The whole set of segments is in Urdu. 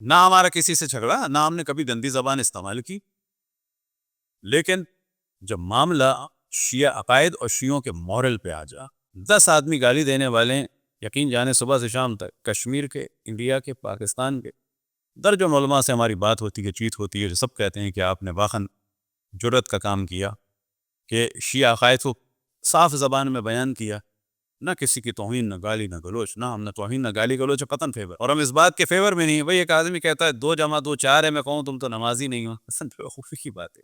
نہ ہمارا کسی سے جھگڑا، نہ ہم نے کبھی گندی زبان استعمال کی، لیکن جب معاملہ شیعہ عقائد اور شیعوں کے مورل پہ آ جا، 10 آدمی گالی دینے والے، یقین جانے صبح سے شام تک، کشمیر کے، انڈیا کے، پاکستان کے درجن علماء سے ہماری بات ہوتی ہے، چیت ہوتی ہے، جو سب کہتے ہیں کہ آپ نے واقعاً جرت کا کام کیا کہ شیعہ عقائد کو صاف زبان میں بیان کیا، نہ کسی کی توہین، نہ گالی، نہ گلوچ، نہ ہم نے توہین، نہ گالی گلوچ، قطعاً فیور، اور ہم اس بات کے فیور میں نہیں. بھئی ایک آدمی کہتا ہے 2 جمع 2 4 ہے، میں کہوں تم تو نمازی نہیں ہو، اصل بیوقوفی کی بات ہے.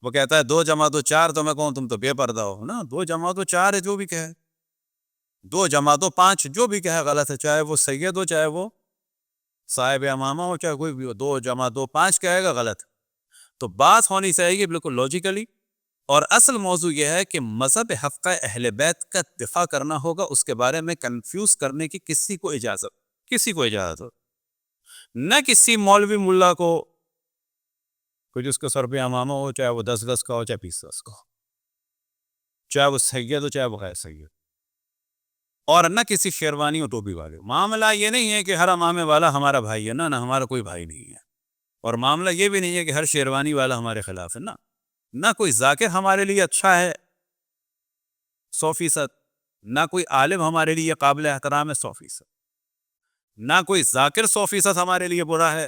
وہ کہتا ہے 2 جمع 2 4، تو میں کہوں تم تو بے پردہ ہو. نا 2 جمع 2 4 ہے، جو بھی کہے. 2 جمع 2 5 جو بھی کہے غلط ہے، چاہے وہ سید ہو، چاہے وہ صاحب امامہ ہو، چاہے کوئی بھی ہو. 2 جمع 2 5 کہے گا غلط. تو بات ہونی چاہیے بالکل لاجیکلی، اور اصل موضوع یہ ہے کہ مذہب حقہ اہل بیت کا دفاع کرنا ہوگا، اس کے بارے میں کنفیوز کرنے کی کسی کو اجازت ہو. نہ کسی مولوی ملا کو، کوئی جس کو سر پہ امامہ ہو، چاہے وہ 10 گز کا ہو، چاہے 20 گز کا ہو، چاہے وہ سید ہو، چاہے وہ غیر سید، اور نہ کسی شیروانی اور ٹوپی والے. معاملہ یہ نہیں ہے کہ ہر امامے والا ہمارا بھائی ہے، نہ ہمارا کوئی بھائی نہیں ہے. اور معاملہ یہ بھی نہیں ہے کہ ہر شیروانی والا ہمارے خلاف ہے. نہ کوئی ذاکر ہمارے لیے اچھا ہے 100%، نہ کوئی عالم ہمارے لیے قابل احترام ہے 100%، نہ کوئی ذاکر 100% ہمارے لیے برا ہے،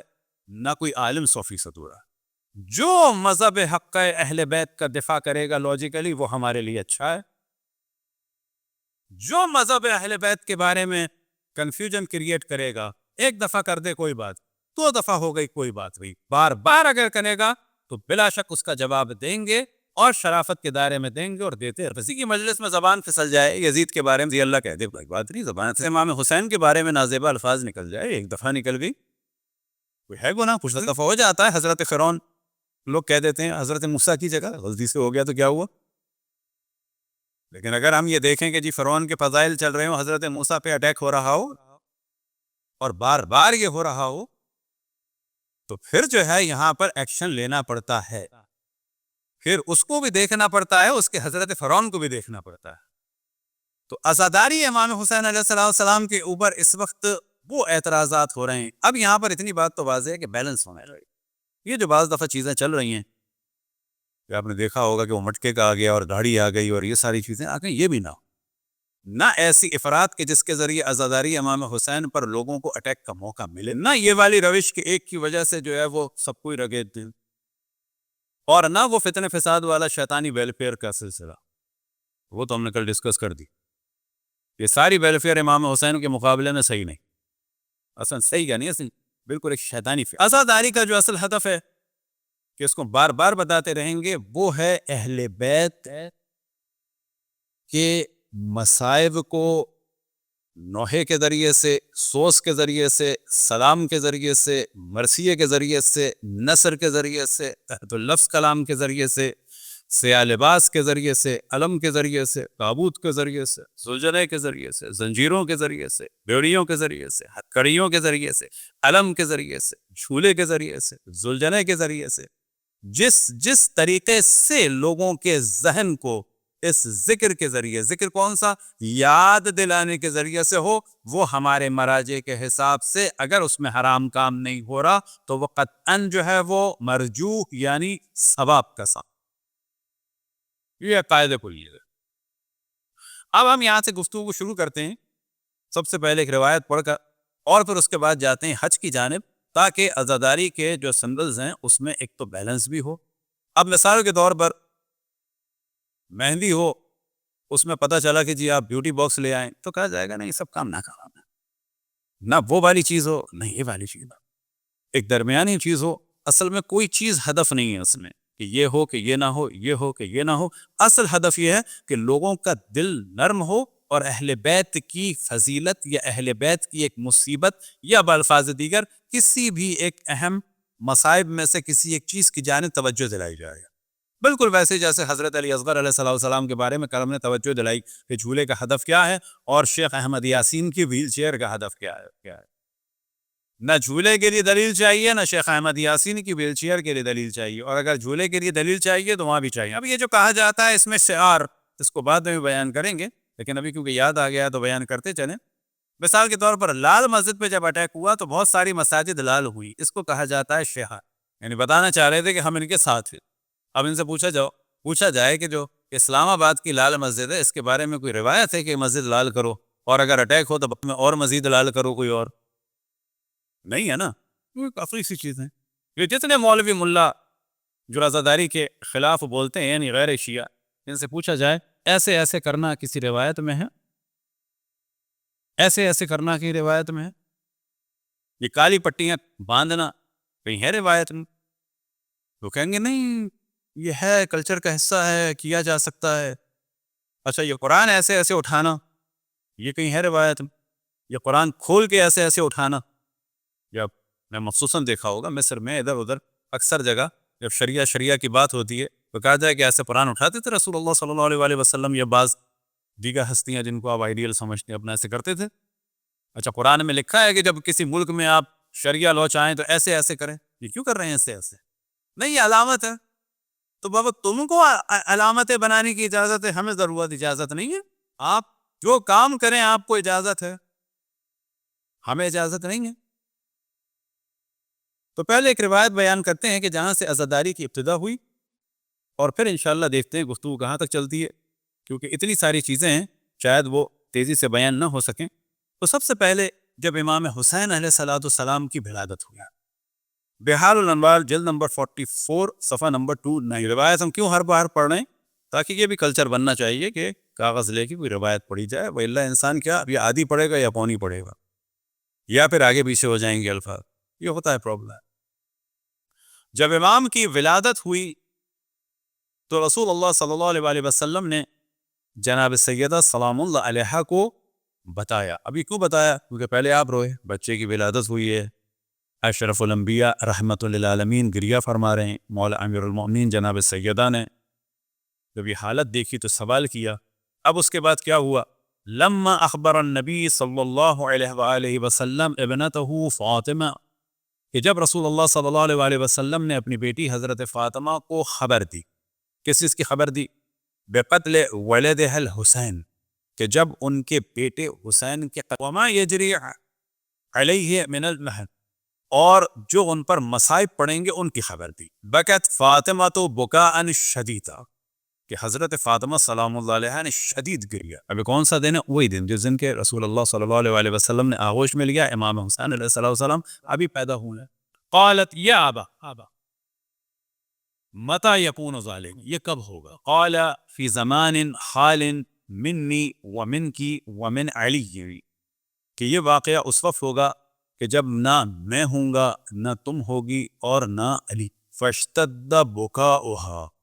نہ کوئی عالم 100% برا ہے. جو مذہب حق اہل بیت کا دفاع کرے گا لاجیکلی، وہ ہمارے لیے اچھا ہے. جو مذہب اہل بیت کے بارے میں کنفیوژن کریٹ کرے گا، ایک دفعہ کر دے کوئی بات، 2 دفعہ ہو گئی کوئی بات ہوئی، بار بار اگر کرے گا تو بلا شک اس کا جواب دیں گے، اور شرافت کے دائرے میں دیں گے، اور دیتے. کسی کی مجلس میں زبان پھسل جائے یزید کے بارے میں اللہ کہہ دے، کوئی بات نہیں. زبان سے امام حسین کے بارے میں نازیبا الفاظ نکل جائے، ایک دفعہ نکل گئی، کوئی ہے گناہ؟ کچھ دفعہ ہو جاتا ہے. حضرت فرعون، لوگ کہہ دیتے ہیں حضرت موسیٰ کی جگہ، غلطی سے ہو گیا تو کیا ہوا. لیکن اگر ہم یہ دیکھیں کہ جی فرعون کے فضائل چل رہے ہوں، حضرت موسیٰ پہ اٹیک ہو رہا ہو، اور بار بار یہ ہو رہا ہو، تو پھر جو ہے یہاں پر ایکشن لینا پڑتا ہے. پھر اس کو بھی دیکھنا پڑتا ہے، اس کے حضرت فرعون کو بھی دیکھنا پڑتا ہے. تو عزاداری امام حسین علیہ السلام کے اوپر اس وقت وہ اعتراضات ہو رہے ہیں. اب یہاں پر اتنی بات تو واضح ہے کہ بیلنس ہونا چاہیے. یہ جو بعض دفعہ چیزیں چل رہی ہیں کہ آپ نے دیکھا ہوگا کہ وہ مٹکے کا آ گیا اور داڑھی آ گئی اور یہ ساری چیزیں آ گئی، یہ بھی نہ ایسی افراد کے جس کے ذریعے عزاداری امام حسین پر لوگوں کو اٹیک کا موقع ملے، نہ یہ والی روش کے ایک کی وجہ سے جو ہے وہ سب کوئی رگیت دیں، اور نہ وہ فتنہ فساد والا شیطانی ویلفیئر کا سلسلہ. وہ تو ہم نے کل ڈسکس کر دی. یہ ساری ویلفیئر امام حسین کے مقابلے میں صحیح نہیں، اصلا صحیح کا نہیں، اصلا بالکل ایک شیطانی فکر. عزاداری کا جو اصل ہدف ہے کہ اس کو بار بار بتاتے رہیں گے، وہ ہے اہل بیت کے مصائب کو نوحے کے ذریعے سے، سوس کے ذریعے سے، سلام کے ذریعے سے، مرثیے کے ذریعے سے، نصر کے ذریعے سے، تحت اللفظ کلام کے ذریعے سے، سیاہ لباس کے ذریعے سے، علم کے ذریعے سے، تابوت کے ذریعے سے، زلجنے کے ذریعے سے، زنجیروں کے ذریعے سے، بیڑیوں کے ذریعے سے، ہتھکڑیوں کے ذریعے سے، علم کے ذریعے سے، جھولے کے ذریعے سے، زلجنے کے ذریعے سے، جس طریقے سے لوگوں کے ذہن کو اس ذکر کے ذریعے، ذکر کون سا؟ یاد دلانے کے ذریعے سے ہو، وہ ہمارے مراجع کے حساب سے اگر اس میں حرام کام نہیں ہو رہا تو وہ قطعاً جو ہے وہ مرجوح یعنی ثواب کا سام. یہ قاعدہ کلیہ ہے. اب ہم یہاں سے گفتگو کو شروع کرتے ہیں، سب سے پہلے ایک روایت پڑھ کر، اور پھر اس کے بعد جاتے ہیں حج کی جانب، تاکہ عزاداری کے جو سمبلز ہیں اس میں ایک تو بیلنس بھی ہو. اب مثال کے طور پر مہندی ہو، اس میں پتہ چلا کہ جی آپ بیوٹی باکس لے آئیں، تو کہا جائے گا نہیں، سب کام نہ کرنا، نہ وہ والی چیز ہو نہ یہ والی چیز ہو، ایک درمیانی چیز ہو. اصل میں کوئی چیز ہدف نہیں ہے اس میں کہ یہ ہو کہ یہ نہ ہو، یہ ہو کہ یہ نہ ہو. اصل ہدف یہ ہے کہ لوگوں کا دل نرم ہو، اور اہل بیت کی فضیلت یا اہل بیت کی ایک مصیبت، یا بالفاظ دیگر کسی بھی ایک اہم مصائب میں سے کسی ایک چیز کی جانب توجہ دلائی جائے. بالکل ویسے جیسے حضرت علی اصغر علیہ السلام کے بارے میں کرم نے توجہ دلائی کہ جھولے کا ہدف کیا ہے، اور شیخ احمد یاسین کی ویل چیئر کا ہدف کیا ہے. نہ جھولے کے لیے دلیل چاہیے، نہ شیخ احمد یاسین کی ویل چیئر کے لیے دلیل چاہیے، اور اگر جھولے کے لیے دلیل چاہیے تو وہاں بھی چاہیے. اب یہ جو کہا جاتا ہے اس میں شعار، اس کو بعد میں بھی بیان کریں گے، لیکن ابھی کیونکہ یاد آ گیا تو بیان کرتے چلیں. مثال کے طور پر لال مسجد پہ جب اٹیک ہوا تو بہت ساری مساجد لال ہوئی، اس کو کہا جاتا ہے شہر، یعنی بتانا چاہ رہے تھے کہ ہم ان کے ساتھ ہیں۔ اب ان سے پوچھا جائے کہ جو اسلام آباد کی لال مسجد ہے اس کے بارے میں کوئی روایت ہے کہ مسجد لال کرو، اور اگر اٹیک ہو تو میں اور مزید لال کرو کوئی اور؟ نہیں ہے نا، یہ کافی سی چیز ہیں۔ یہ جتنے مولوی ملا جو رضاداری کے خلاف بولتے ہیں یعنی غیر شیعہ، ان سے پوچھا جائے ایسے ایسے کرنا کسی روایت میں ہے؟ ایسے ایسے کرنا کی روایت میں ہے؟ یہ کالی پٹیاں باندھنا کہیں ہے روایت میں؟ تو کہیں گے نہیں یہ ہے کلچر کا حصہ ہے، کیا جا سکتا ہے۔ اچھا یہ قرآن ایسے ایسے اٹھانا یہ کہیں ہے روایت میں؟ یہ قرآن کھول کے ایسے ایسے اٹھانا، یا میں مخصوصاً دیکھا ہوگا مصر میں ادھر ادھر اکثر جگہ جب شریعہ کی بات ہوتی ہے تو کہا جائے کہ ایسے قرآن اٹھاتے تھے رسول اللہ صلی اللہ علیہ وسلم، یا بعض دیگر ہستیاں جن کو آپ آئیڈیل سمجھتے ہیں اپنا ایسے کرتے تھے۔ اچھا قرآن میں لکھا ہے کہ جب کسی ملک میں آپ شریعہ لو چاہیں تو ایسے ایسے کریں، یہ کیوں کر رہے ہیں ایسے ایسے؟ نہیں یہ علامت ہے، تو بابا تم کو علامتیں بنانے کی اجازت ہے، ہمیں ضرورت اجازت نہیں ہے۔ آپ جو کام کریں آپ کو اجازت ہے، ہمیں اجازت نہیں ہے۔ تو پہلے ایک روایت بیان کرتے ہیں کہ جہاں سے عزاداری کی ابتدا ہوئی، اور پھر انشاءاللہ دیکھتے ہیں گفتگو کہاں تک چلتی ہے، کیونکہ اتنی ساری چیزیں ہیں شاید وہ تیزی سے بیان نہ ہو سکیں۔ تو سب سے پہلے جب امام حسین علیہ السلام کی ولادت ہوئی، بحار الانوار جلد نمبر 44 صفحہ نمبر 29، روایت ہم کیوں ہر بار پڑھ رہے ہیں؟ تاکہ یہ بھی کلچر بننا چاہیے کہ کاغذ لے کے کوئی روایت پڑھی جائے، وإلا انسان کیا اب یہ آدھی پڑھے گا یا پونی پڑھے گا، یا پھر آگے پیچھے ہو جائیں گے الفاظ، یہ ہوتا ہے پرابلم۔ جب امام کی ولادت ہوئی تو رسول اللہ صلی اللہ علیہ وسلم نے جناب سیدہ سلام اللہ علیہا کو بتایا۔ ابھی کیوں بتایا؟ کیونکہ پہلے آپ روئے، بچے کی ولادت ہوئی ہے، اشرف الانبیاء رحمت للعالمین گریہ فرما رہے ہیں، مولا امیر المؤمنین جناب سیدہ نے جب یہ حالت دیکھی تو سوال کیا۔ اب اس کے بعد کیا ہوا؟ لما اخبر النبی صلی اللہ علیہ وآلہ وسلم ابنتہ فاطمہ، کہ جب رسول اللہ صلی اللہ علیہ وسلم نے اپنی بیٹی حضرت فاطمہ کو خبر دی، کس چیز کی خبر دی؟ بقتل ولدہ الحسین، کہ جب ان کے بیٹے حسین کے وما یجری علیہ من المحن، اور جو ان پر مصائب پڑیں گے ان کی خبر دی۔ بکت فاطمہ تو بکاء شدیدا، کہ حضرت فاطمہ سلام اللہ علیہ نے شدید گریا۔ ابھی کون سا دن ہے؟ وہی دن جس دن کے رسول اللہ صلی اللہ علیہ وسلم نے آغوش میں لیا امام حسین علیہ السلام ابھی پیدا ہوئے ہیں۔ قالت یا آبا متى یکون ذالک، یہ کب ہوگا؟ قال فی زمان حال منی ومنکی ومن علی، کہ یہ واقعہ اس وقت ہوگا کہ جب نہ میں ہوں گا نہ تم ہوگی اور نہ علی۔ فاشتد بکاؤہا،